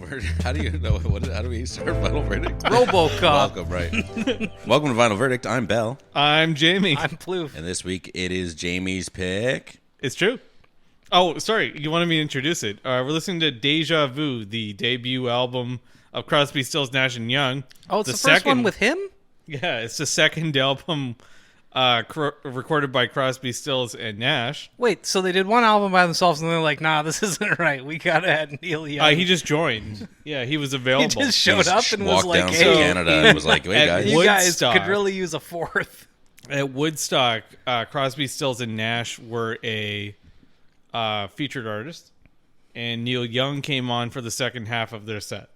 Verdict. How do you know? How do we start Final Verdict? RoboCop. Welcome, right? Welcome to Final Verdict. I'm Bell. I'm Jamie. I'm Plouffe. And this week it is Jamie's pick. It's true. Oh, sorry. You wanted me to introduce it. We're listening to Deja Vu, the debut album of Crosby, Stills, Nash and Young. Oh, it's the first one with him? Yeah, it's the second album recorded by Crosby, Stills, and Nash. Wait, so they did one album by themselves and they're like, nah, this isn't right. We gotta add Neil Young. He just joined. Yeah, he was available. He just showed up and was Walked like, down hey, to Canada and was like, wait, guys. you guys Woodstock. could really use a fourth. At Woodstock, Crosby, Stills, and Nash were a featured artist, and Neil Young came on for the second half of their set.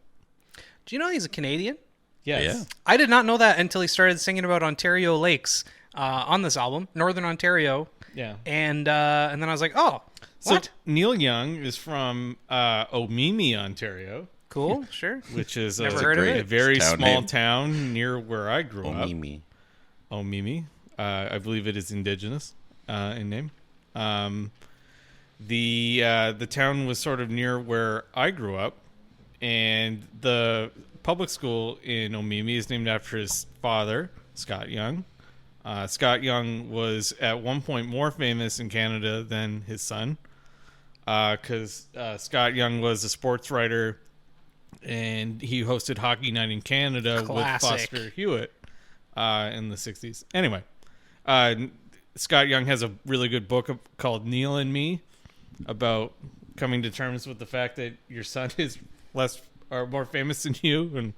Do you know he's a Canadian? Yes. Yeah. I did not know that until he started singing about Ontario lakes on this album, Northern Ontario. Yeah. And then I was like, oh, what? So Neil Young is from Omemee, Ontario, Cool, sure. which is Never heard of a it. very Town small name. town near where I grew up. Mimi. Omemee. I believe it is indigenous in name. The town was sort of near where I grew up, and the public school in Omemee is named after his father, Scott Young. Scott Young was at one point more famous in Canada than his son, because Scott Young was a sports writer, and he hosted Hockey Night in Canada Classic. with Foster Hewitt in the 60s. Anyway, Scott Young has a really good book called Neil and Me, about coming to terms with the fact that your son is less or more famous than you, and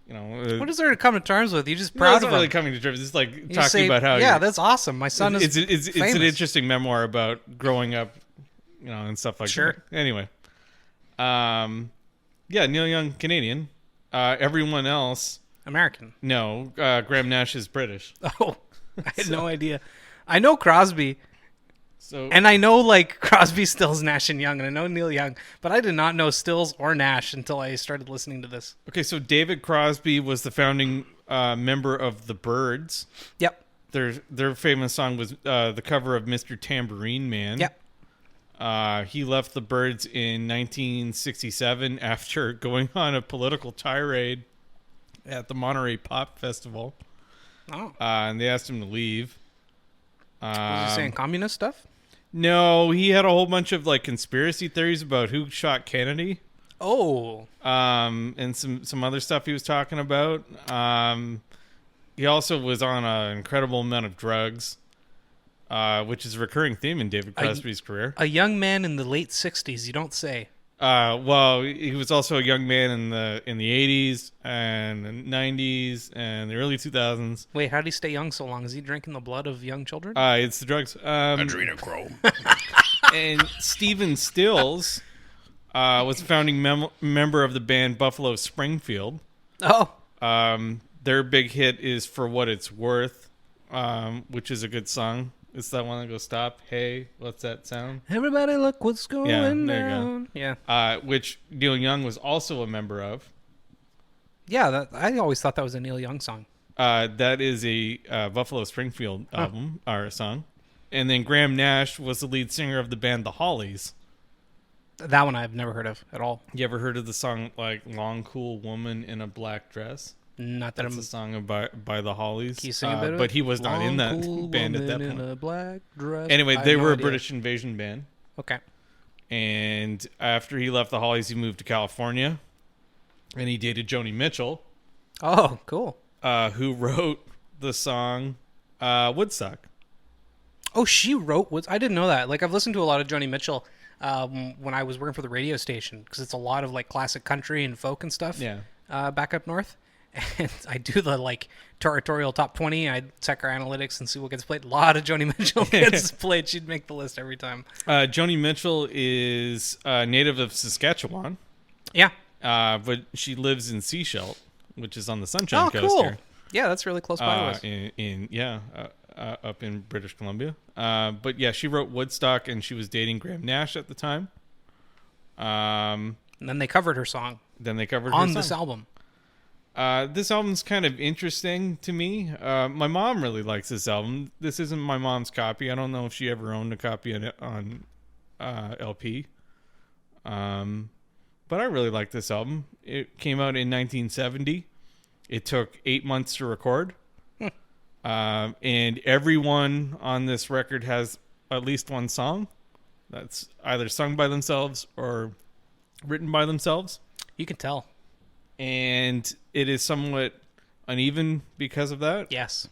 you know What is there to come to terms with? You're just no, proud it's of not really him. coming to terms. It's like You talking say, about how yeah, that's awesome. My son is it's famous. an interesting memoir about growing up, you know, and stuff like Sure. that. Anyway, yeah, Neil Young, Canadian. Everyone else, American. no. Graham Nash is British. Oh, I had no idea. I know Crosby, So and I know like Crosby, Stills, Nash and Young, and I know Neil Young, but I did not know Stills or Nash until I started listening to this. okay, so David Crosby was the founding member of the Byrds. Yep. Their famous song was the cover of Mr. Tambourine Man. Yep. He left the Byrds in 1967 after going on a political tirade at the Monterey Pop Festival, Oh, and they asked him to leave. was he saying communist stuff? No, he had a whole bunch of like conspiracy theories about who shot Kennedy, Oh, and some other stuff he was talking about. He also was on an incredible amount of drugs, which is a recurring theme in David Crosby's career. a young man in the late 60s, you don't say. Well, he was also a young man in the 80s and the 90s and the early 2000s. Wait, how did he stay young so long? Is he drinking the blood of young children? It's the drugs. Adrenochrome. And Stephen Stills was a founding member of the band Buffalo Springfield. Oh, Their big hit is For What It's Worth, which is a good song. It's that one that goes, stop, hey, what's that sound? everybody look what's going Yeah, there you go. down. Yeah. Which Neil Young was also a member of. Yeah, I always thought that was a Neil Young song. That is a Buffalo Springfield album or song. And then Graham Nash was the lead singer of the band The Hollies. That one I've never heard of at all. You ever heard of the song like Long Cool Woman in a Black Dress? Not that That's I'm a song by The Hollies. Can you sing a bit of but it? he was not in that Long, cool band at that woman point. in a black dress. Anyway, I they have no were a idea. British invasion band. Okay. And after he left The Hollies, he moved to California. And he dated Joni Mitchell, Oh, cool. who wrote the song Woodstock. Oh, she wrote I didn't know that. Like, I've listened to a lot of Joni Mitchell when I was working for the radio station because it's a lot of like classic country and folk and stuff. Yeah. Back up north. And I do the like territorial top 20. I check our analytics and see what gets played. A lot of Joni Mitchell gets played. She'd make the list every time. Joni Mitchell is native of Saskatchewan, Yeah. but she lives in Sechelt, which is on the Sunshine Oh, Coast cool. here. Yeah, that's really close by to us. Up in British Columbia. But yeah, she wrote Woodstock, and she was dating Graham Nash at the time. And then they covered her song Then they covered on her this song. album. This album's kind of interesting to me. My mom really likes this album. This isn't my mom's copy. I don't know if she ever owned a copy on LP. But but I really like this album. It came out in 1970. It took 8 months to record. And everyone on this record has at least one song that's either sung by themselves or written by themselves. You can tell. And it is somewhat uneven because of that. Yes.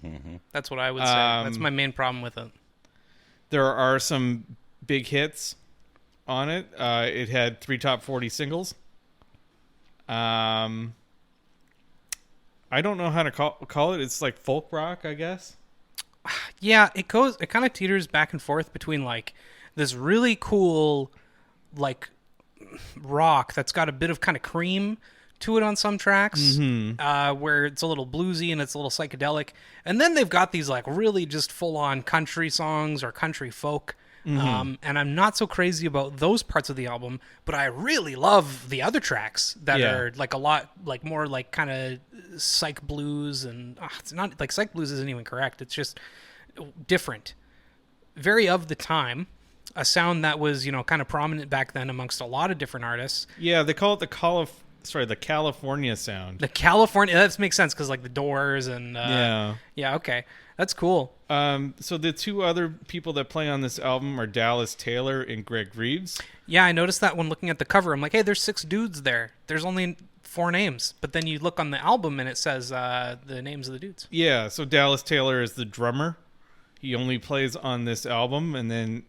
That's what I would say. That's my main problem with it. There are some big hits on it. It had 3 top 40 singles. I don't know how to call it. It's like folk rock, I guess. Yeah, it kind of teeters back and forth between like this really cool like rock that's got a bit of kind of cream to it on some tracks, where it's a little bluesy and it's a little psychedelic. And then they've got these like really just full on country songs or country folk. And I'm not so crazy about those parts of the album, but I really love the other tracks that are like a lot like more like kind of psych blues, and it's not like psych blues isn't even correct. It's just different, very of the time, a sound that was, you know, kind of prominent back then amongst a lot of different artists. Yeah, they call it the California sound. The California, that makes sense because like the Doors and yeah, okay, that's cool. So the 2 other people that play on this album are Dallas Taylor and Greg Reeves. Yeah, I noticed that when looking at the cover. I'm like, hey, there's 6 dudes there. There's only 4 names, but then you look on the album and it says the names of the dudes. Yeah, so Dallas Taylor is the drummer. He only plays on this album and then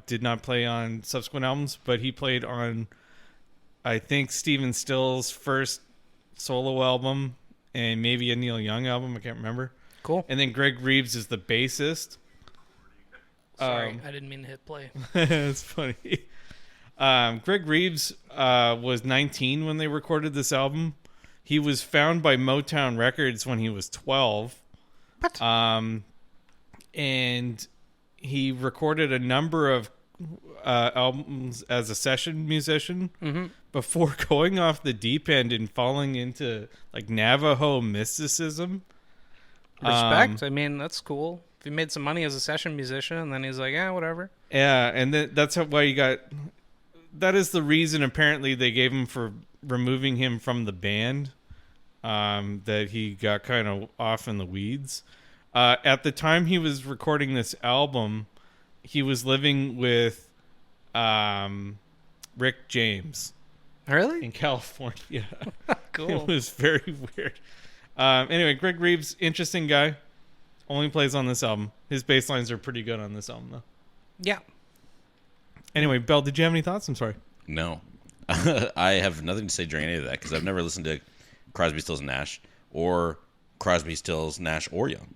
did not play on subsequent albums, but he played on, I think, Stephen Still's first solo album and maybe a Neil Young album. I can't remember. Cool. And then Greg Reeves is the bassist. Sorry, I didn't mean to hit play. It's funny. Greg Reeves was 19 when they recorded this album. He was found by Motown Records when he was 12. What? And he recorded a number of albums as a session musician before going off the deep end and falling into like Navajo mysticism. Respect. I mean, that's cool. If he made some money as a session musician, and then he's like, yeah, whatever. Yeah, and that's why you got. That is the reason apparently they gave him for removing him from the band. That he got kind of off in the weeds. At the time he was recording this album, he was living with Rick James. Really? In California. Cool. It was very weird. Anyway, Greg Reeves, interesting guy. Only plays on this album. His bass lines are pretty good on this album, though. Yeah. Anyway, Belle, did you have any thoughts? I'm sorry. No. I have nothing to say during any of that because I've never listened to Crosby, Stills, Nash or Crosby, Stills, Nash, or Young.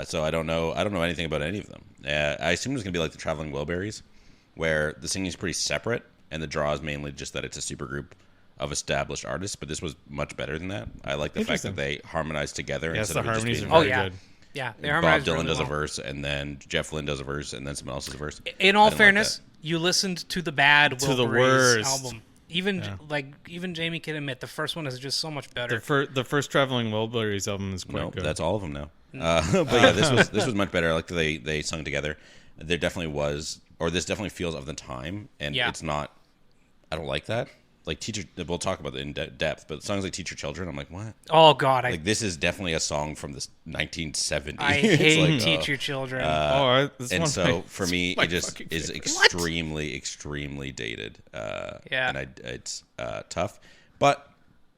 So I don't know anything about any of them. I assume it's going to be like the Traveling Wilburys, where the singing is pretty separate and the draw is mainly just that it's a supergroup of established artists, but this was much better than that. I like the fact that they harmonized together. Yes, instead the of it just harmonies being are like, very good. Yeah, they Bob harmonized Dylan really does a well. verse, and then Jeff Lynne does a verse, and then someone else does a verse. In all I didn't like fairness, that. you listened to the bad To the Wilburys worst. album. Even Jamie can admit the first one is just so much better. The first Traveling Wilburys album is quite good. That's all of them now. But yeah, this was much better. I like that they sung together. There definitely was, or this definitely feels of the time, and it's not. I don't like that. Like Teacher, we'll talk about it in depth, but songs like Teach Your Children, I'm like, what? Oh God, Like this is definitely a song from the 1970s. I It's hate like, Teach Your Children. and so for me, it just is extremely dated. And it's tough. But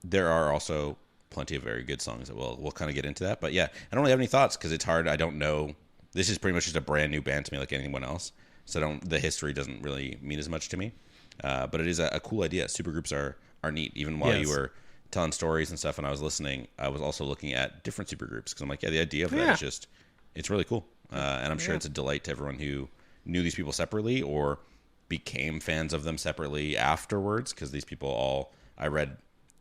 there are also plenty of very good songs that we'll kind of get into that. But yeah, I don't really have any thoughts because it's hard. I don't know. This is pretty much just a brand new band to me, like anyone else. So the history doesn't really mean as much to me. But it is a cool idea. Supergroups are neat. Even while you were telling stories and stuff and I was listening, I was also looking at different supergroups because I'm like, the idea of that is just, it's really cool. And I'm sure it's a delight to everyone who knew these people separately or became fans of them separately afterwards, because these people all, I read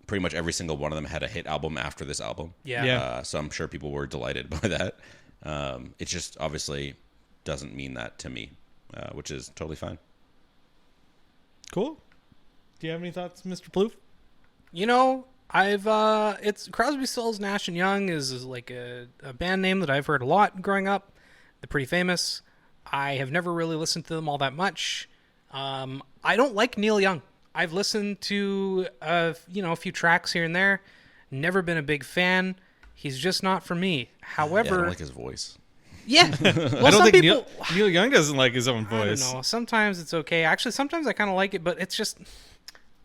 pretty much every single one of them had a hit album after this album. So I'm sure people were delighted by that. It just obviously doesn't mean that to me, which is totally fine. Cool. Do you have any thoughts, Mr. Plouffe? You know, it's Crosby, Stills, Nash and Young is like a band name that I've heard a lot growing up. They're pretty famous. I have never really listened to them all that much. I don't like Neil Young. I've listened to a few tracks here and there. Never been a big fan. He's just not for me. However, I don't like his voice. Yeah. Well, I don't think Neil Young doesn't like his own voice. I don't know. Sometimes it's okay. Actually, sometimes I kind of like it, but it's just,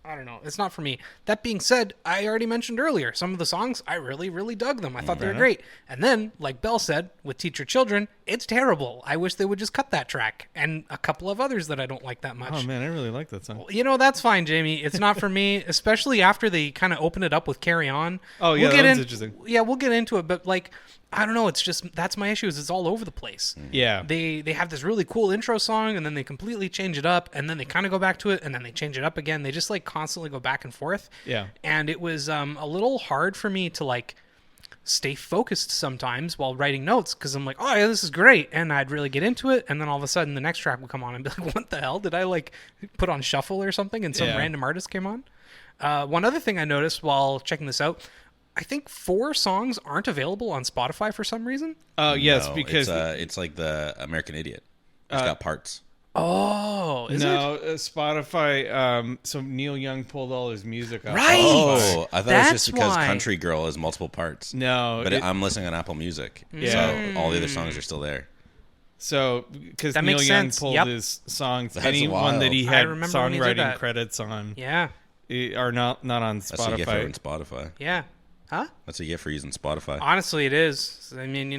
I don't know. It's not for me. That being said, I already mentioned earlier, some of the songs, I really, really dug them. I thought they were great. And then, like Belle said, with Teach Your Children, it's terrible. I wish they would just cut that track. And a couple of others that I don't like that much. Oh, man, I really like that song. Well, that's fine, Jamie. It's not for me, especially after they kind of open it up with Carry On. Oh, yeah, that's interesting. Yeah, we'll get into it, but like, I don't know. It's just, that's my issue, is it's all over the place. Yeah. They have this really cool intro song, and then they completely change it up, and then they kind of go back to it, and then they change it up again. They just like constantly go back and forth. Yeah. And it was a little hard for me to like stay focused sometimes while writing notes, because I'm like, oh yeah, this is great, and I'd really get into it, and then all of a sudden the next track would come on and be like, what the hell? Did I like put on shuffle or something, and some random artist came on? One other thing I noticed while checking this out, I think 4 songs aren't available on Spotify for some reason. Yes, No, because it's like the American Idiot. It's got parts. Oh, is it? Spotify. So Neil Young pulled all his music off. Right. Oh, I thought it was That's just because why. Country Girl has multiple parts. No, But I'm listening on Apple Music, Yeah. so all the other songs are still there. so because That Neil makes Young sense. pulled Yep. his songs, That's anyone wild. that he I had remember when he did songwriting that. credits on, Yeah. are not on That's what you get for using Spotify. Spotify. Yeah. Huh? That's what you get for using Spotify. Honestly, it is. I mean,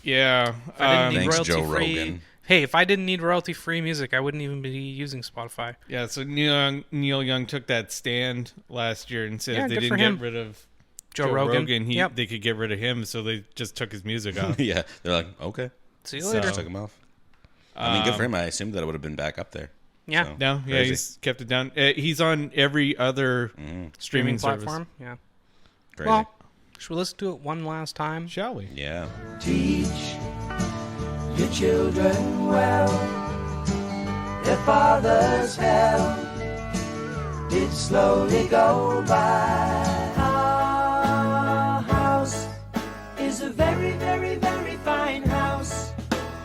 Yeah. if I didn't need Thanks, Joe royalty-free, Rogan. hey, if I didn't need royalty-free music, I wouldn't even be using Spotify. Yeah, so Neil Young took that stand last year and said Yeah, if they good for didn't him. get rid of Joe Rogan. Yep. they could get rid of him, so they just took his music off. Yeah, they're like, okay, See you So- later. took him off. I mean, good for him. I assumed that it would have been back up there. Yeah. So, No, yeah, crazy. he's kept it down. He's on every other streaming service. platform. Yeah. Crazy. Well, should we listen to it one last time? Shall we? Yeah. Teach your children well. Their father's hell did slowly go by. Our house is a very, very, very fine house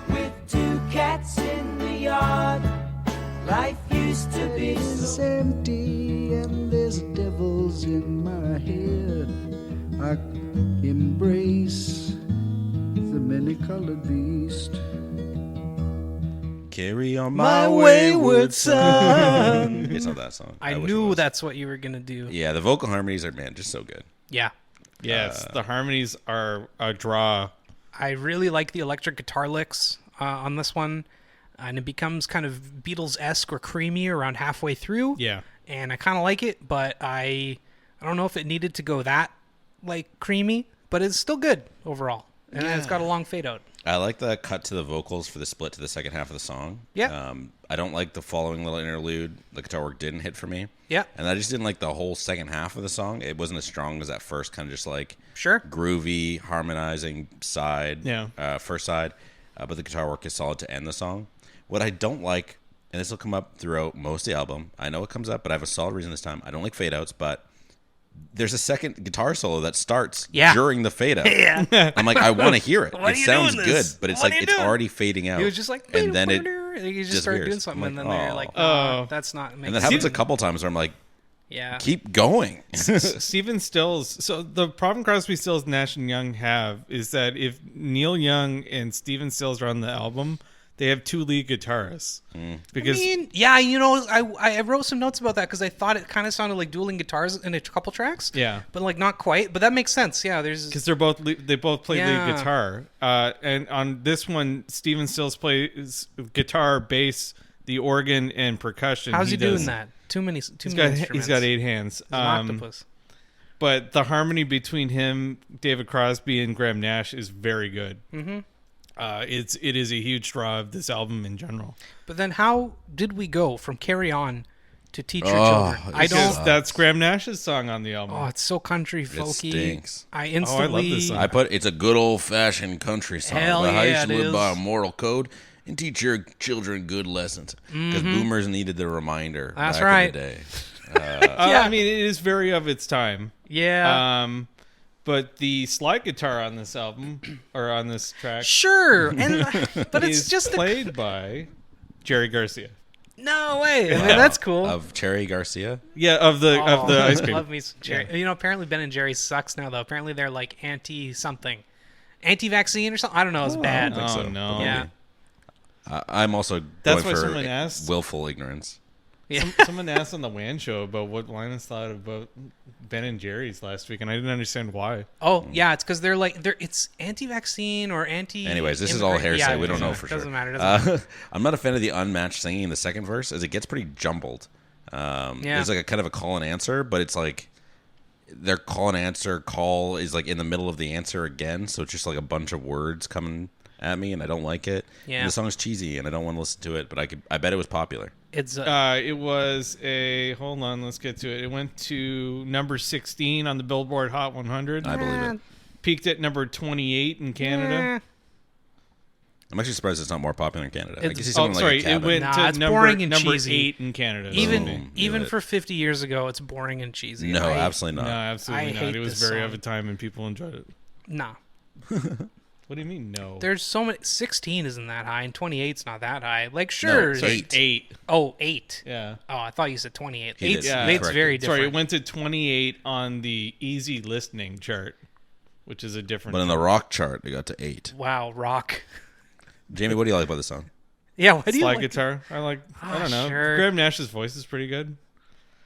with 2 cats in the yard. Life used to be It's empty and there's devils in my head. I embrace the many-colored beast. Carry on My wayward son. It's not that song. I wish it knew was. that's what you were going to do. Yeah, the vocal harmonies are, man, just so good. Yeah. Yes, the harmonies are a draw. I really like the electric guitar licks on this one. And it becomes kind of Beatles-esque or creamy around halfway through. Yeah. And I kind of like it, but I don't know if it needed to go that, like, creamy. But it's still good overall. And it's got a long fade out. I like the cut to the vocals for the split to the second half of the song. Yeah. I don't like the following little interlude. The guitar work didn't hit for me. Yeah. And I just didn't like the whole second half of the song. It wasn't as strong as that first kind of just like Sure. groovy, harmonizing side. Yeah. First side. But the guitar work is solid to end the song. What I don't like, and this will come up throughout most of the album. I know it comes up, but I have a solid reason this time. I don't like fade outs, but there's a second guitar solo that starts during the fade out. Yeah. I'm like, I want to hear it. Why are It you sounds doing good, this? but it's What like are you it's doing? already fading out. He was just like, and then it you just started doing disappears. something, I'm and then like, they're "Oh." like, Oh. that's not. And that happens a couple times where I'm like, Yeah. keep going. Stephen Stills. So the problem Crosby, Stills, Nash and Young have is that if Neil Young and Stephen Stills are on the album, they have 2 lead guitarists. Because I mean, yeah, I wrote some notes about that because I thought it kind of sounded like dueling guitars in a couple tracks. Yeah. But like not quite. But that makes sense. Yeah, there's because they both play Yeah. lead guitar. And on this one, Stephen Stills plays guitar, bass, the organ, and percussion. how's he doing does- that? Too many He's instruments. got 8 hands. He's an octopus. But the harmony between him, David Crosby, and Graham Nash is very good. Mm-hmm. It is a huge draw of this album in general. But then how did we go from Carry On to Teach Your Oh, Children? I Because don't. that's Graham Nash's song on the album. Oh, it's so country folky. stinks. I I instantly. love this song. I put it's a good old fashioned country song Hell about how you yeah, should it live by a is. moral code and teach your children good lessons. Because boomers needed the reminder. Mm-hmm. That's back right. In the day. Yeah. I mean, it is very of its time. Yeah. But the slide guitar on this album, or on this track, Sure, and but it's is just played by Jerry Garcia. No way. I mean, that's cool. Of Cherry Garcia. Yeah, of the ice cream. Love me some Jerry. Yeah. You know, apparently Ben and Jerry's sucks now though. Apparently they're like anti-vaccine or something. I don't know. It's bad. I don't think so. No. Yeah. I'm also That's going why for someone asked. willful ignorance. Yeah. Someone asked on the WAN show about what Linus thought about Ben and Jerry's last week, and I didn't understand why. Oh yeah, it's because it's anti-vaccine or anti. Anyways, this is all hearsay. Yeah, we don't know for doesn't sure. Matter. Doesn't matter. I'm not a fan of the unmatched singing in the second verse, as it gets pretty jumbled. There's like a kind of a call and answer, but it's like their call and answer call is like in the middle of the answer again, so it's just like a bunch of words coming at me, and I don't like it. Yeah. And the song's cheesy, and I don't want to listen to it, but I bet it was popular. It's it was hold on, let's get to it. It went to number 16 on the Billboard Hot 100. I believe it. Peaked at number 28 in Canada. I'm actually surprised it's not more popular in Canada. I can see Oh, something sorry, like a it Cabin. went It's to boring and number cheesy. 8 in Canada. even for 50 years ago, it's boring and cheesy. No, absolutely No, not. absolutely I not. hate It was this very song. of a time, and people enjoyed it. Nah. What do you mean, no? There's so many. 16 isn't that high, and 28's not that high. Like, sure. No, Sorry, 8. Oh, 8. Yeah. Oh, I thought you said 28. He did. 8's, Yeah. 8's Correct. very different. Sorry, it went to 28 on the easy listening chart, which is a different. But in the rock chart, it got to 8. Wow, rock. Jamie, what do you like about this song? Yeah, what do you slide like? guitar. I don't know. Sure. Graham Nash's voice is pretty good.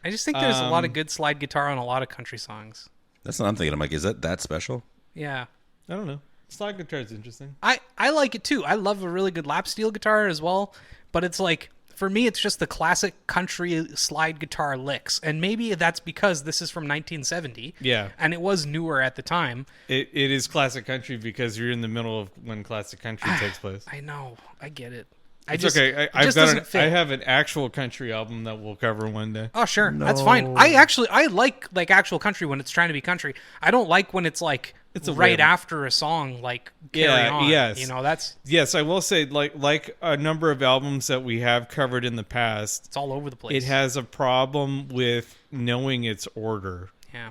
I just think there's a lot of good slide guitar on a lot of country songs. That's what I'm thinking. I'm like, is that special? Yeah. I don't know. Slide guitar is interesting. I like it too. I love a really good lap steel guitar as well, but it's like, for me, it's just the classic country slide guitar licks. And maybe that's because this is from 1970. Yeah. And it was newer at the time. It is classic country because you're in the middle of when classic country takes place. I know. I get it. It's okay. It just doesn't fit. I have an actual country album that we'll cover one day. Oh, sure. That's fine. I like actual country when it's trying to be country. I don't like when it's like right after a song, like Carry On. Yes. You know, that's... Yes, I will say, like a number of albums that we have covered in the past, It's all over the place. it has a problem with knowing its order. Yeah.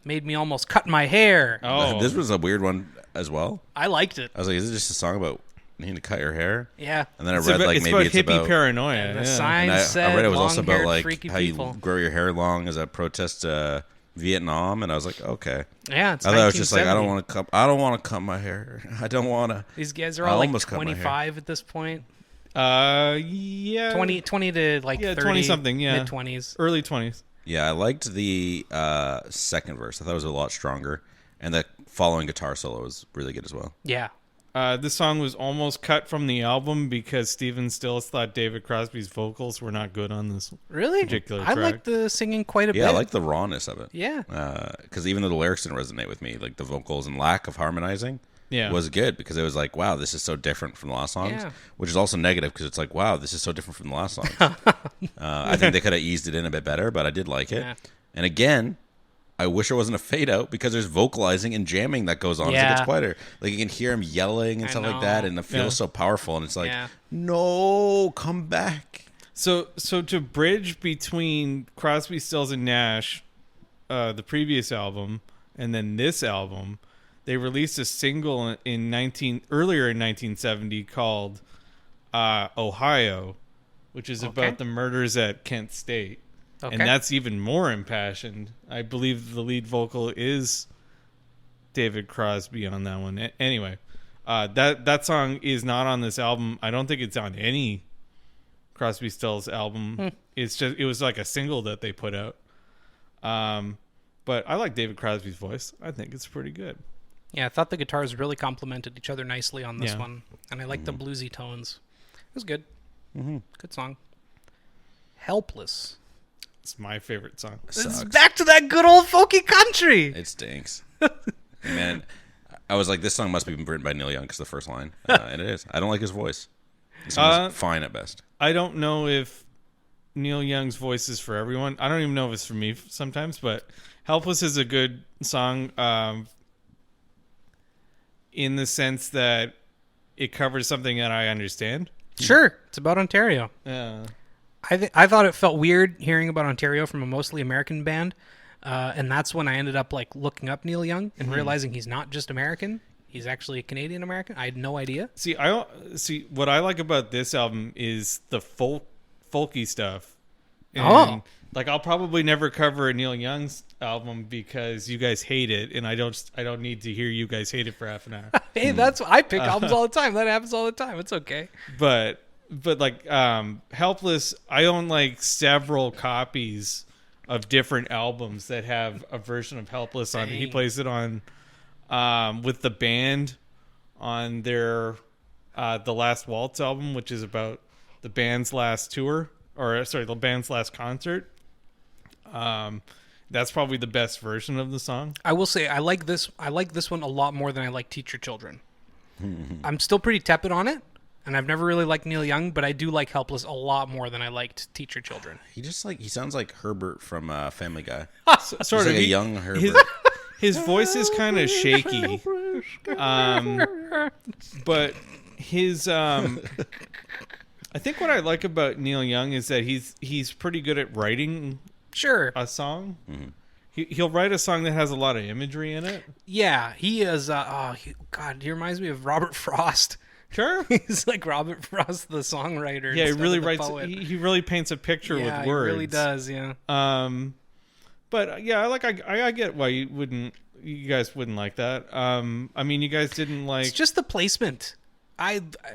Made me almost cut my hair. Oh, This was a weird one as well. I liked it. I was like, is it just a song about needing to cut your hair? Yeah. And then I read like maybe it's hippie about paranoia. The Yeah. sign and said I read it was also about long-haired, like freaky how people. you grow your hair long as a protest to Vietnam, and I was like, okay. Yeah, it's I thought it was just like I 1970. don't want to cut my hair. I don't want to. These guys are I all like almost cut my hair. 25 at this point. Yeah. 20 to like 30. 20-something, yeah. Mid-20s. Early 20s. Yeah, I liked the second verse. I thought it was a lot stronger, and the following guitar solo was really good as well. Yeah. This song was almost cut from the album because Stephen Stills thought David Crosby's vocals were not good on this Really? particular I track. like the singing quite a bit. Yeah, I like the rawness of it. Yeah. Because even though the lyrics didn't resonate with me, like the vocals and lack of harmonizing was good because it was like, wow, this is so different from the last songs, Yeah. which is also negative because it's like, wow, this is so different from the last songs. I think they could have eased it in a bit better, but I did like it. Yeah. And again, I wish it wasn't a fade out because there's vocalizing and jamming that goes on as it Yeah. gets quieter. Like you can hear him yelling and I stuff like know. that, and it feels so powerful. And it's like, Yeah. no, come back. So to bridge between Crosby, Stills, and Nash, the previous album, and then this album, they released a single earlier in 1970 called Ohio, which is about the murders at Kent State. Okay. And that's even more impassioned. I believe the lead vocal is David Crosby on that one. Anyway, that song is not on this album. I don't think it's on any Crosby, Stills album. It was like a single that they put out. But I like David Crosby's voice. I think it's pretty good. Yeah, I thought the guitars really complemented each other nicely on this Yeah. one. And I like the bluesy tones. It was good. Good song. Helpless. It's my favorite song. It's Sucks. back to that good old folky country. It stinks. Man, I was like, this song must be written by Neil Young because the first line. And it is. I don't like his voice. This song is fine at best. I don't know if Neil Young's voice is for everyone. I don't even know if it's for me sometimes, but Helpless is a good song in the sense that it covers something that I understand. Sure. It's about Ontario. Yeah. I thought it felt weird hearing about Ontario from a mostly American band. And that's when I ended up like looking up Neil Young and realizing he's not just American. He's actually a Canadian American. I had no idea. See, what I like about this album is the folky stuff. And like I'll probably never cover a Neil Young's album because you guys hate it, and I don't need to hear you guys hate it for half an hour. Hey, I pick albums all the time. That happens all the time. It's okay. But like Helpless, I own like several copies of different albums that have a version of Helpless on it. He plays it on with the band on their the Last Waltz album, which is about the band's last tour, or sorry, the band's last concert. That's probably the best version of the song. I will say I like this one a lot more than I like Teach Your Children. I'm still pretty tepid on it, and I've never really liked Neil Young, but I do like Helpless a lot more than I liked Teach Your Children. He sounds like Herbert from Family Guy. Sort of like a young Herbert. His voice is kind of shaky, but his I think what I like about Neil Young is that he's pretty good at writing a song. Mm-hmm. He'll write a song that has a lot of imagery in it. Yeah, he is. God, he reminds me of Robert Frost. Sure, he's like Robert Frost, the songwriter. Yeah, he really writes. He really paints a picture with words. He really does. Yeah. But yeah, I get why you guys wouldn't like that. I mean, you guys didn't like. It's just the placement.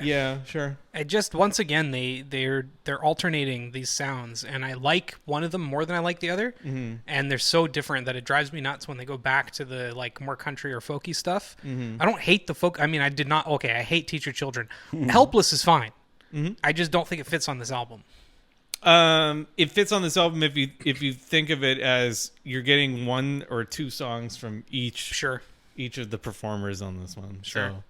Yeah, sure. I just once again they're alternating these sounds, and I like one of them more than I like the other, and they're so different that it drives me nuts when they go back to the like more country or folky stuff. I don't hate the folk. I mean, I did not. Okay, I hate Teach Your Children. Helpless is fine. I just don't think it fits on this album. It fits on this album if you think of it as you're getting one or two songs from each of the performers on this one. Sure. So,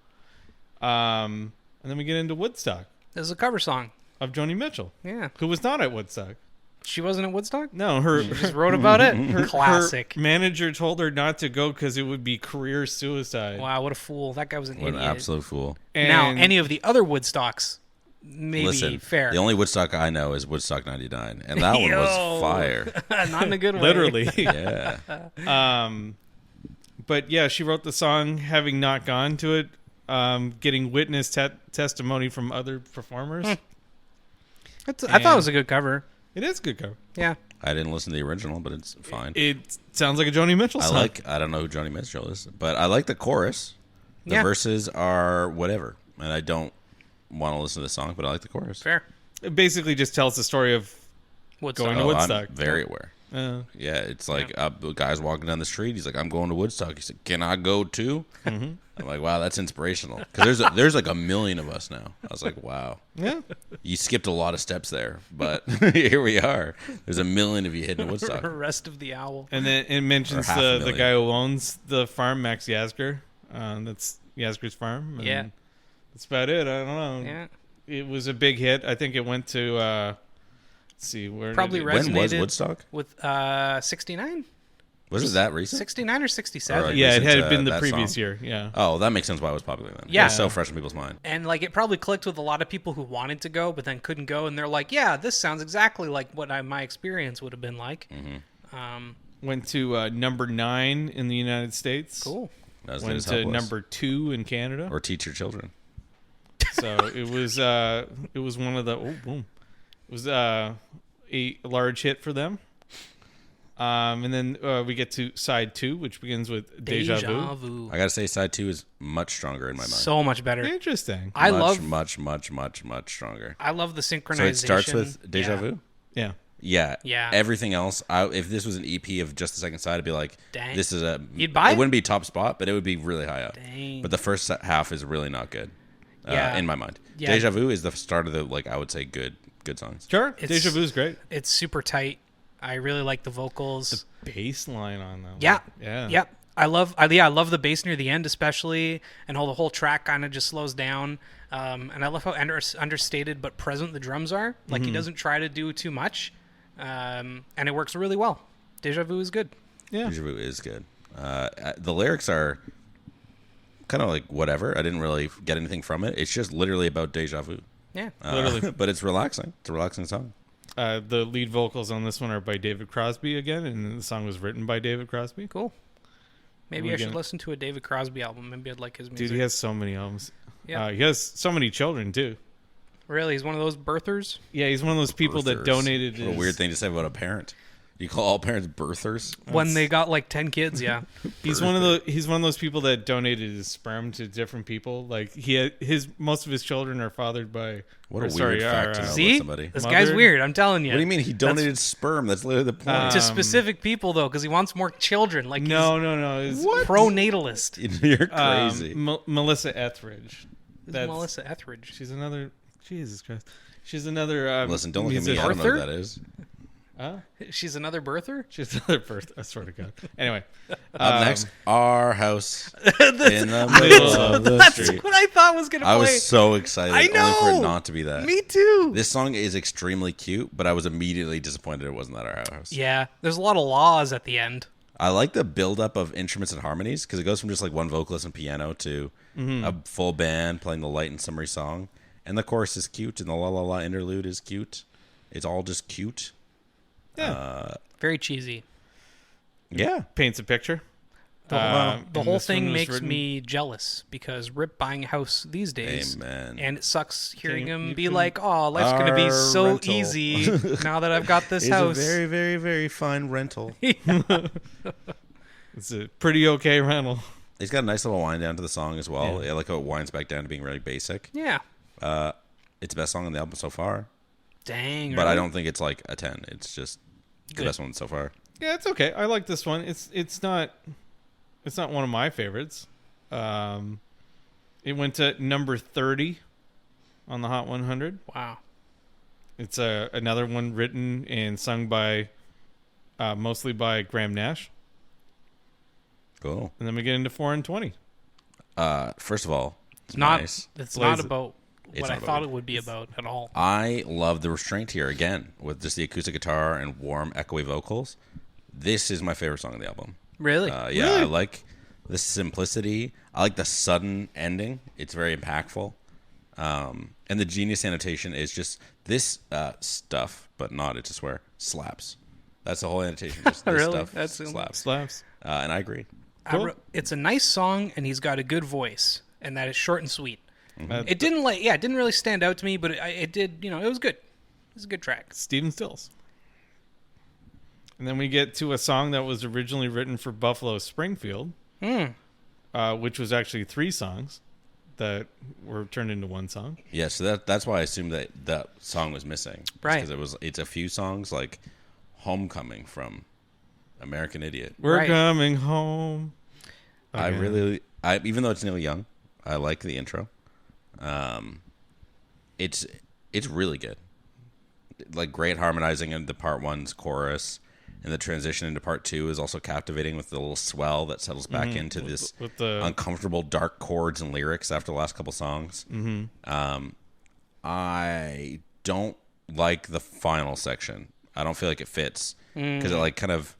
and then we get into Woodstock. There's a cover song of Joni Mitchell. Yeah. Who was not at Woodstock. She wasn't at Woodstock? No, her she just wrote about it. Classic. Her manager told her not to go because it would be career suicide. Wow, what a fool! That guy was an idiot. What an absolute fool. And now, any of the other Woodstocks, maybe fair. The only Woodstock I know is Woodstock '99, and that one was fire. Not in a good way. Literally. Yeah. But yeah, she wrote the song having not gone to it. Getting witness testimony from other performers. I thought it was a good cover. It is a good cover. Yeah. I didn't listen to the original, but it's fine. It sounds like a Joni Mitchell song. I don't know who Joni Mitchell is, but I like the chorus. The verses are whatever, and I don't want to listen to the song, but I like the chorus. Fair. It basically just tells the story of going to Woodstock. I'm very aware. Yeah, it's like a guy's walking down the street. He's like, "I'm going to Woodstock." He said, "Can I go too?" Mm-hmm. I'm like, "Wow, that's inspirational." Because there's like a million of us now. I was like, "Wow, yeah, you skipped a lot of steps there, but here we are. There's a million of you hitting Woodstock." Rest of the owl. And then it mentions the guy who owns the farm, Max Yasgur. That's Yasgur's farm. And yeah, that's about it. I don't know. Yeah, it was a big hit. I think it went to. Let's see where probably when was Woodstock? With 69. Was it that recent? 69 or 67? Or yeah, it had been the previous year. Yeah. Oh, that makes sense why it was popular then. Yeah. It was so fresh in people's mind. And like it probably clicked with a lot of people who wanted to go but then couldn't go, and they're like, "Yeah, this sounds exactly like what my experience would have been like." Mm-hmm. Went to number 9 in the United States. Cool. Went to number 2 in Canada. Or Teach Your Children. So it was one of the It was a large hit for them. And then we get to side 2, which begins with Deja Vu. I gotta say, side 2 is much stronger in my mind. So much better. Interesting. I love much stronger. I love the synchronization. So it starts with Deja Vu. Yeah. Yeah. Everything else, if this was an EP of just the second side, I'd be like, dang. This is a. You'd buy it? It wouldn't be top spot, but it would be really high up. Dang. But the first half is really not good. In my mind. Yeah. Deja Vu is the start of the I would say good songs. Sure. Deja Vu is great. It's super tight. I really like the vocals. The bass line on them. Yeah. Yeah. Yep. I love the bass near the end especially, and how the whole track kind of just slows down. And I love how understated but present the drums are. Like he doesn't try to do too much. And it works really well. Deja Vu is good. Yeah. Deja Vu is good. The lyrics are kind of like whatever. I didn't really get anything from it. It's just literally about deja vu. Yeah. Literally. But it's relaxing. It's a relaxing song. The lead vocals on this one are by David Crosby again, and the song was written by David Crosby. Cool. Maybe I should listen to a David Crosby album. Maybe I'd like his music. Dude, he has so many albums. Yeah. He has so many children, too. Really? He's one of those birthers? Yeah, he's one of those people that donated What a weird thing to say about a parent. You call all parents birthers? When they got like 10 kids, yeah. He's one of those people that donated his sperm to different people. Like most of his children are fathered by. What a weird fact to know See? about somebody. This guy's weird, I'm telling you. What do you mean he donated sperm? That's literally the point. To specific people though, because he wants more children. Like No. What? Pro-natalist. You're crazy. Melissa Etheridge. Who's Melissa Etheridge? She's another. Jesus Christ. She's another. Listen, don't look at me. I don't know what that is. Huh? She's another birther? She's another birth. I swear to God. Anyway. Up next, Our House in the middle of the street. That's what I thought was going to play. I was so excited. I know. Only for it not to be that. Me too. This song is extremely cute, but I was immediately disappointed it wasn't that Our House. Yeah, there's a lot of laws at the end. I like the build-up of instruments and harmonies because it goes from just like one vocalist and piano to a full band playing the light and summery song. And the chorus is cute, and the La La La interlude is cute. It's all just cute. Yeah. Very cheesy. Yeah. Paints a picture. The whole thing makes me jealous because Rip buying a house these days. Amen. And it sucks hearing him be like, oh, life's going to be so rental. easy now that I've got this It's house. a very, very, very fine rental. It's a pretty okay rental. It's got a nice little wind down to the song as well. Yeah. I like how it winds back down to being really basic. Yeah. It's the best song on the album so far. Dang. But really? I don't think it's like a 10. It's just the best one so far. Yeah, it's okay. I like this one. It's not one of my favorites. It went to number 30 on the Hot 100. Wow. It's another one written and sung by mostly by Graham Nash. Cool. And then we get into 4 and 20. First of all, It's not nice. It's not about It's what not I about thought it. it would be about at all. I love the restraint here again with just the acoustic guitar and warm, echoey vocals. This is my favorite song on the album. Really? Yeah, Really? I like the simplicity. I like the sudden ending. It's very impactful. And the genius annotation is just this stuff, but not, it's a swear, slaps. That's the whole annotation. Just this Really? stuff That's slaps. And I agree. Cool. It's a nice song, and he's got a good voice, and that is short and sweet. Mm-hmm. It didn't really stand out to me, but it did. It was good. It was a good track. Stephen Stills. And then we get to a song that was originally written for Buffalo Springfield, which was actually 3 songs that were turned into 1 song. Yeah, so that's why I assumed that song was missing. Right. Because it's a few songs like Homecoming from American Idiot. We're Right. coming home. I even though it's Neil Young, I like the intro. It's really good. Like great harmonizing in the part 1's chorus, and the transition into part 2 is also captivating with the little swell that settles back into this with the uncomfortable dark chords and lyrics after the last couple songs. I don't like the final section. I don't feel like it fits because it like kind of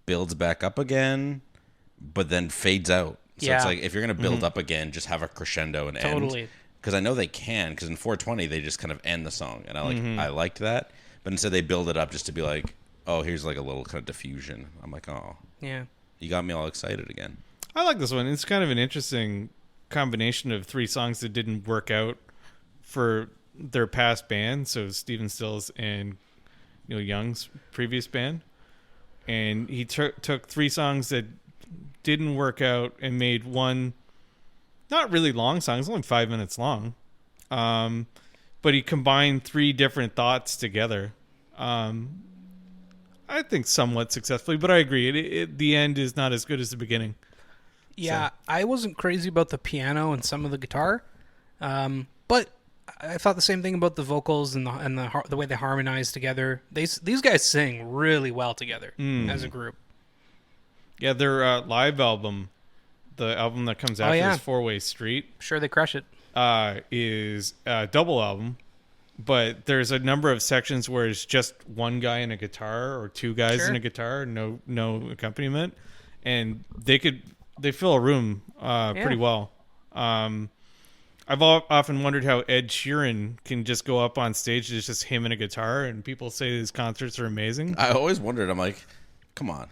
builds back up again, but then fades out. So it's like if you're gonna build up again, just have a crescendo and end. Totally. Because I know they can. Because in 420 they just kind of end the song, and I liked that. But instead they build it up just to be like, oh, here's like a little kind of diffusion. I'm like, oh, Yeah. you got me all excited again. I like this one. It's kind of an interesting combination of 3 songs that didn't work out for their past band. So Stephen Stills and Neil Young's previous band. And he took 3 songs that didn't work out and made one not really long song. It's only 5 minutes long. But he combined 3 different thoughts together. I think somewhat successfully, but I agree. The end is not as good as the beginning. Yeah, I wasn't crazy about the piano and some of the guitar, but I thought the same thing about the vocals and the way they harmonize together. These guys sing really well together as a group. Yeah, their live album, the album that comes after is 4-Way Street. Sure, they crush it. Is a double album, but there's a number of sections where it's just one guy and a guitar or 2 guys and a guitar, no accompaniment, and they fill a room pretty well. I've often wondered how Ed Sheeran can just go up on stage. It's just him and a guitar, and people say his concerts are amazing. I always wondered. I'm like, come on,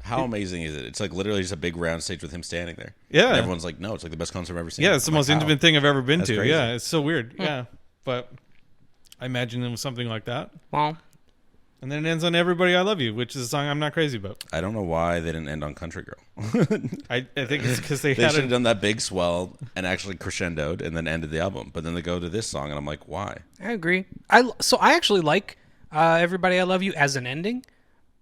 How amazing is it? It's like literally just a big round stage with him standing there. Yeah. And everyone's like, no, it's like the best concert I've ever seen. Yeah, it's the most intimate thing I've ever been to. Crazy. Yeah, it's so weird. Yeah, but I imagine it was something like that. Well, and then it ends on "Everybody I Love You," which is a song I'm not crazy about. I don't know why they didn't end on "Country Girl." I think it's because they should have done that big swell and actually crescendoed and then ended the album. But then they go to this song, and I'm like, why? I agree. I actually like "Everybody I Love You" as an ending,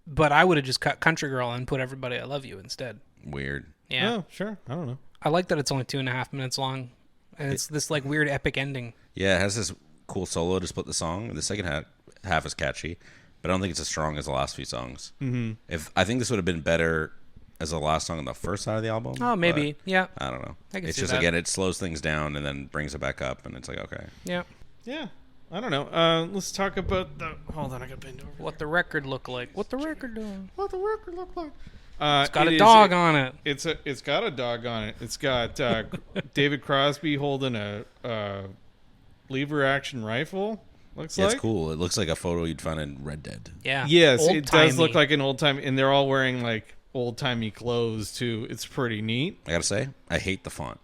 but I would have just cut "Country Girl" and put "Everybody I Love You" instead. Weird. Yeah. Oh, sure. I don't know. I like that it's only 2.5 minutes long, and it's this like weird epic ending. Yeah, it has this cool solo to split the song. The second half is catchy, but I don't think it's as strong as the last few songs. Mm-hmm. I think this would have been better as the last song on the first side of the album. Oh, maybe. Yeah. I don't know. I can it's see just that. again, it slows things down and then brings it back up, and it's like okay. Yeah. Yeah. I don't know. Let's talk about the. Hold on, I got pinned over. What the record look like? What the record doing? What the record look like? It's got a dog on it. It's got a dog on it. It's got David Crosby holding a lever action rifle. Looks like It's cool. It looks like a photo you'd find in Red Dead. Yeah. Yes, it Old-timey. does look like an old time, and they're all wearing like old timey clothes too. It's pretty neat. I gotta say, I hate the font.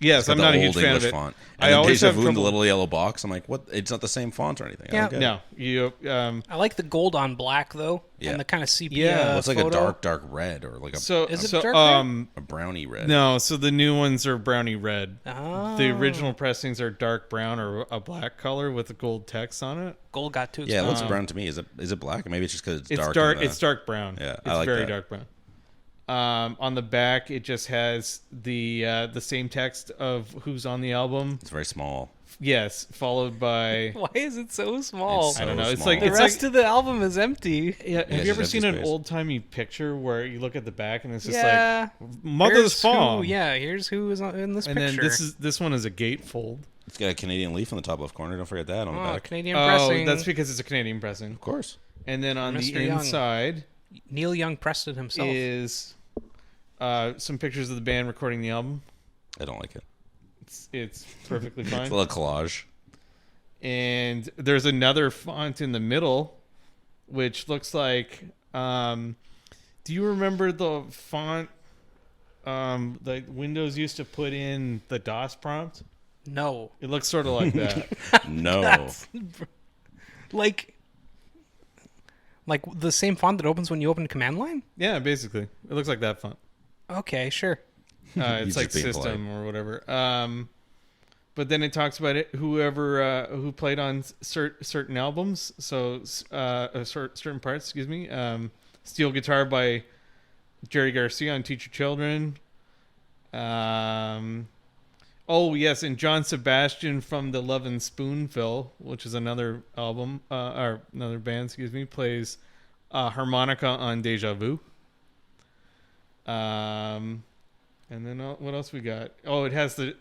Yes, I'm not a huge fan of it. Font. I And always Deja have Vu in the trouble. little yellow box. I'm like, what? It's not the same font or anything. I Yeah. don't get No, it. you. I like the gold on black though, Yeah. and the kind of sepia. Yeah. Well, it's like photo. a dark red or like a So Is it so dark red? a brownie red. no. So the new ones are brownie red. Oh. The original pressings are dark brown or a black color with the gold text on it. Gold got too Yeah, it looks expensive. brown to me. Is it black? Maybe it's just because it's It's dark. dark. in the- It's dark brown. Yeah, it's I like very that. dark brown. On the back, it just has the same text of who's on the album. It's very small. Yes, followed by Why is it so small? It's I don't know. It's small. like the it's rest like of the album is empty. yeah. Have it's you ever just seen empty an space. old timey picture where you look at the back and it's just Yeah. like Mother's Here's Farm? who, yeah, here's who is in this And picture. then this one is a gatefold. It's got a Canadian leaf on the top left corner. Don't forget that on the oh, back. Canadian Oh, pressing. that's because it's a Canadian pressing. Of course. And then on the Mr. Young. inside Neil Young pressed it himself. is some pictures of the band recording the album. I don't like it. It's perfectly It's fine. a little collage. And there's another font in the middle, which looks like. Do you remember the font? The Windows used to put in the DOS prompt. No, It looks sort of like that. No. like the same font that opens when you open command line. Yeah, basically, it looks like that font. Okay, sure. It's just like being System or whatever. But then it talks about it. Whoever who played on certain albums, so certain parts. Excuse me. Steel guitar by Jerry Garcia on Teach Your Children. Oh yes, and John Sebastian from the Love and Spoonful, which is another album or another band. Excuse me, plays harmonica on Deja Vu. And then what else we got? Oh, it has the.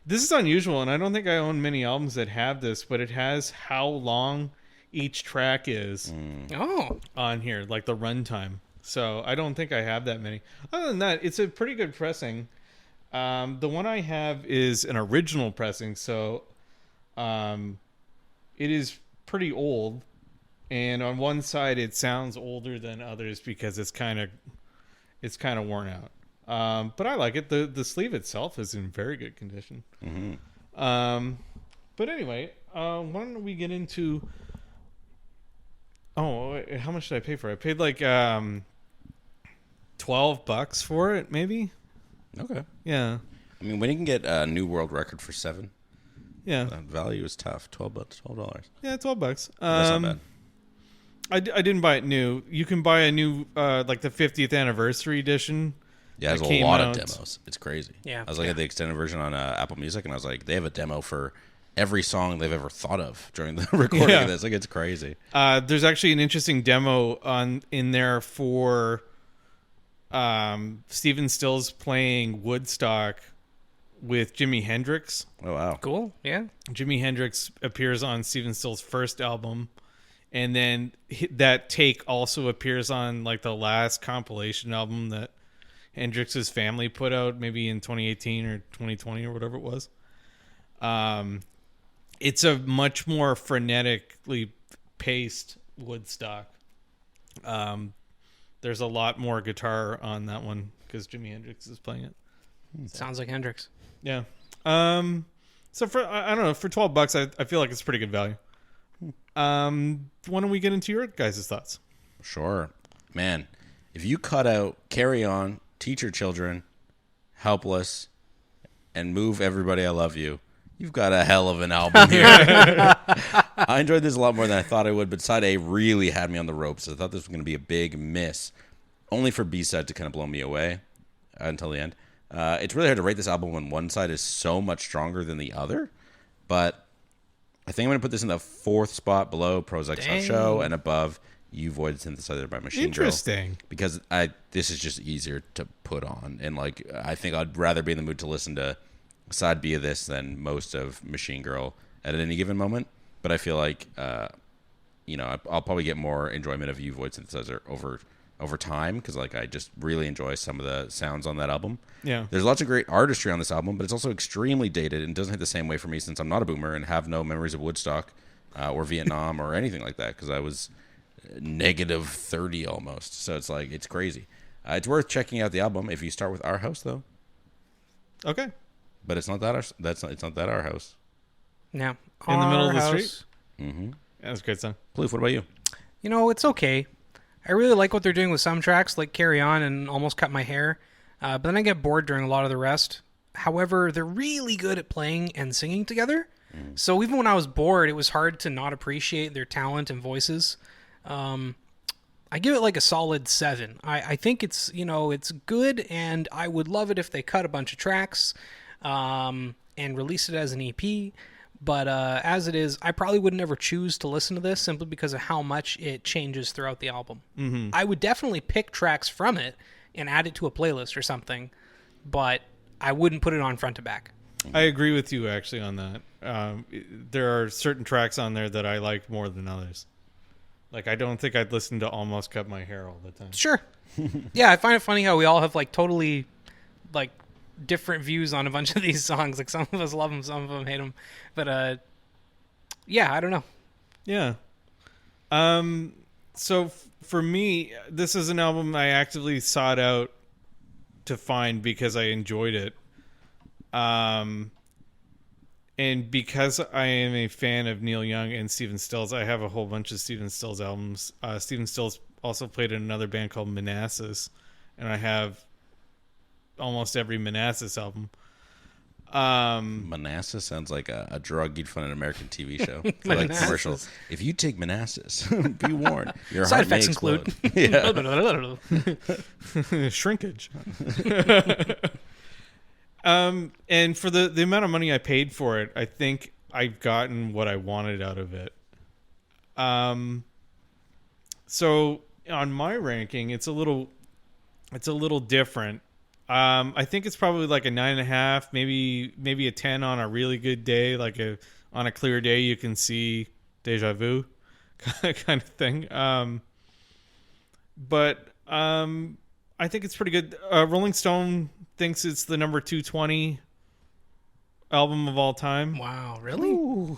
This is unusual, and I don't think I own many albums that have this, but it has how long each track is Oh, on here, like the runtime. So I don't think I have that many. Other than that, it's a pretty good pressing. The one I have is an original pressing, so it is pretty old. And on one side, it sounds older than others because it's kind of worn out. But I like it. The sleeve itself is in very good condition. Mm-hmm. But anyway, why don't we get into? Oh, how much did I pay for it? I paid like $12 for it, maybe. Okay. Yeah, I mean, when you can get a new world record for $7, yeah, that value is tough. $12. yeah. $12. That's not bad. I didn't buy it new. You can buy a new like the 50th anniversary edition. Yeah, there's that a came lot out. of demos. It's crazy. Yeah. I was looking at the extended version on Apple Music, and I was like, they have a demo for every song they've ever thought of during the recording Yeah. of this. Like, it's crazy. There's actually an interesting demo in there for Stephen Stills playing Woodstock with Jimi Hendrix. Oh, wow. cool. Yeah. Jimi Hendrix appears on Stephen Stills' first album, and then that take also appears on like the last compilation album that Hendrix's family put out, maybe in 2018 or 2020 or whatever it was. It's a much more frenetically paced Woodstock. The there's a lot more guitar on that one because Jimi Hendrix is playing it. Sounds like Hendrix. Yeah. So for I don't know, for $12, I feel like it's pretty good value. Why don't we get into your guys' thoughts? Sure. Man, if you cut out Carry On, Teach Your Children, Helpless, and Move Everybody I Love You, you've got a hell of an album here. I enjoyed this a lot more than I thought I would, but side A really had me on the ropes. I thought this was going to be a big miss, only for B-side to kind of blow me away until the end. It's really hard to rate this album when one side is so much stronger than the other, but I think I'm going to put this in the 4th spot below Prozac's Hot Show and above You Void Synthesizer by Machine Girl. Interesting. Because this is just easier to put on, and like I think I'd rather be in the mood to listen to side B of this than most of Machine Girl at any given moment. But I feel like I'll probably get more enjoyment of You Void Synthesizer over time, because like I just really enjoy some of the sounds on that album. Yeah, there's lots of great artistry on this album, but it's also extremely dated and doesn't hit the same way for me since I'm not a boomer and have no memories of Woodstock or Vietnam or anything like that, because I was negative 30 almost. So it's like it's crazy. It's worth checking out the album if you start with Our House though. Okay, but it's not that it's not that Our House. Yeah, in the middle of the street. Mm-hmm. Yeah, that's a great song. Plouffe, what about you? It's okay. I really like what they're doing with some tracks, like Carry On and Almost Cut My Hair, but then I get bored during a lot of the rest. However, they're really good at playing and singing together, so even when I was bored, it was hard to not appreciate their talent and voices. I give it like a solid 7. I think it's good, and I would love it if they cut a bunch of tracks and release it as an EP. But as it is, I probably would never choose to listen to this simply because of how much it changes throughout the album. Mm-hmm. I would definitely pick tracks from it and add it to a playlist or something, but I wouldn't put it on front to back. I agree with you actually on that. There are certain tracks on there that I like more than others. Like, I don't think I'd listen to Almost Cut My Hair all the time. Sure. Yeah, I find it funny how we all have like totally like different views on a bunch of these songs. Like, some of us love them, some of them hate them. But yeah, I don't know. Yeah. So for me, this is an album I actively sought out to find because I enjoyed it. And because I am a fan of Neil Young and Stephen Stills, I have a whole bunch of Stephen Stills albums. Stephen Stills also played in another band called Manassas, and I have almost every Manassas album. Manassas sounds like a drug you'd find in an American TV show. Like commercial. If you take Manassas, be warned. Your Side heart may effects explode. include Shrinkage. And for the amount of money I paid for it, I think I've gotten what I wanted out of it. So on my ranking, it's a little different. I think it's probably like a 9.5, maybe a 10 on a really good day. Like on a clear day, you can see Deja Vu kind of thing. But I think it's pretty good. Rolling Stone thinks it's the number 220 album of all time. Wow, really? Ooh.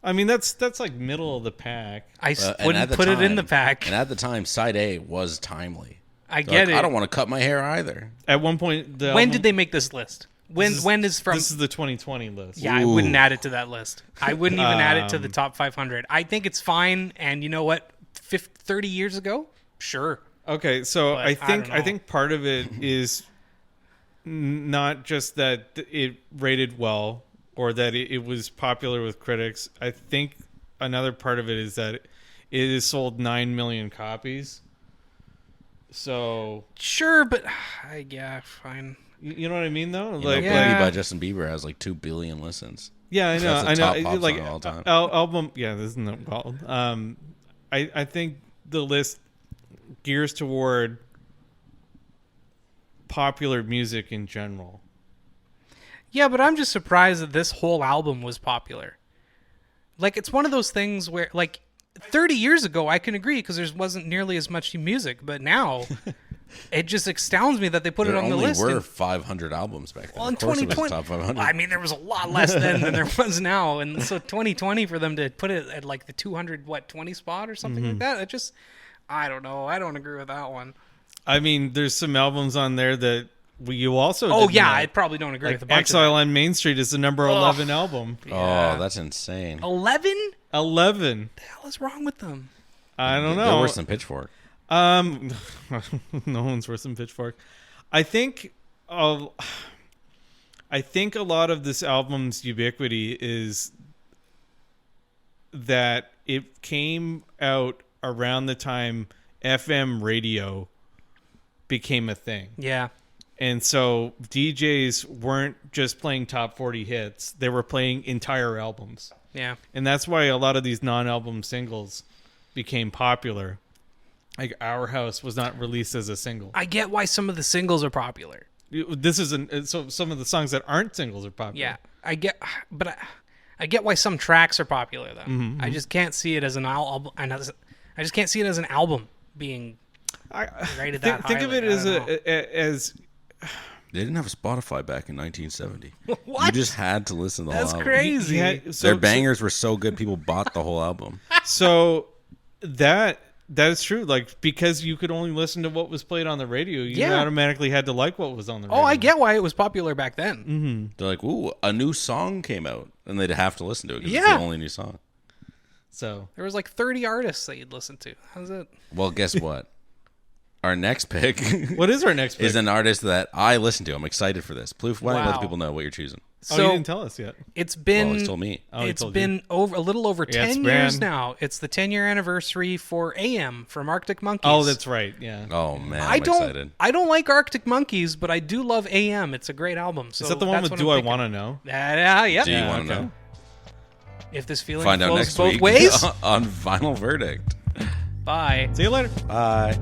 I mean, that's like middle of the pack. I wouldn't put it in the pack. And at the time, side A was timely. I get it. I don't want to cut my hair either. At one point, when did they make this list? This is the 2020 list. Yeah, Ooh. I wouldn't add it to that list. I wouldn't even add it to the top 500. I think it's fine. And you know what? 30 years ago, sure. Okay, so But I think part of it is not just that it rated well or that it was popular with critics. I think another part of it is that it has sold 9 million copies. So sure, but yeah, fine. You know what I mean, though? Like, Baby by Justin Bieber has like 2 billion listens. Yeah, I know. That's the top pop song of all time. Album. Yeah, this isn't that well. I think the list gears toward popular music in general. Yeah, but I'm just surprised that this whole album was popular. Like, it's one of those things where, like, 30 years ago, I can agree because there wasn't nearly as much music, but now it just astounds me that they put it on the list. There only were 500 albums back then. Well, in 2020, top 500. I mean, there was a lot less then than there was now, and so 2020 for them to put it at like the 20 spot or something like that, it just, I don't know. I don't agree with that one. I mean, there's some albums on there that you also. Oh yeah, I probably don't agree with a bunch Exile of on Main Street is the number 11 album. Yeah. Oh, that's insane. 11? 11. What the hell is wrong with them? I don't know. They're worse than Pitchfork. No one's worse than Pitchfork. I think a lot of this album's ubiquity is that it came out around the time FM radio became a thing. Yeah. And so DJs weren't just playing top 40 hits. They were playing entire albums. Yeah. And that's why a lot of these non-album singles became popular. Like Our House was not released as a single. I get why some of the singles are popular. This isn't. So some of the songs that aren't singles are popular. Yeah, I get why some tracks are popular though. Mm-hmm. I just can't see it as an album. I just can't see it as an album being rated that high. Think of it as they didn't have a Spotify back in 1970. What? You just had to listen to the whole album. That's crazy. Their bangers were so good, people bought the whole album. So that is true. Like, because you could only listen to what was played on the radio, you automatically had to like what was on the radio. Oh, I get why it was popular back then. Mm-hmm. They're like, ooh, a new song came out. And they'd have to listen to it because it's the only new song. So there was like 30 artists that you'd listen to. How's it? Well, guess what? Our next pick. What is our next pick? Is an artist that I listen to. I'm excited for this. Plouffe, why don't you let the people know what you're choosing? So, you didn't tell us yet. It's been. Well, he told me. It's been a little over 10 years now. It's the 10-year anniversary for AM from Arctic Monkeys. Oh, that's right. Yeah. Oh man, I'm excited. I don't like Arctic Monkeys, but I do love AM. It's a great album. So is that the one with Do I Want to Know? Yeah. Do you want to know? If this feeling Find out flows next both week ways on Final Verdict. Bye. See you later. Bye.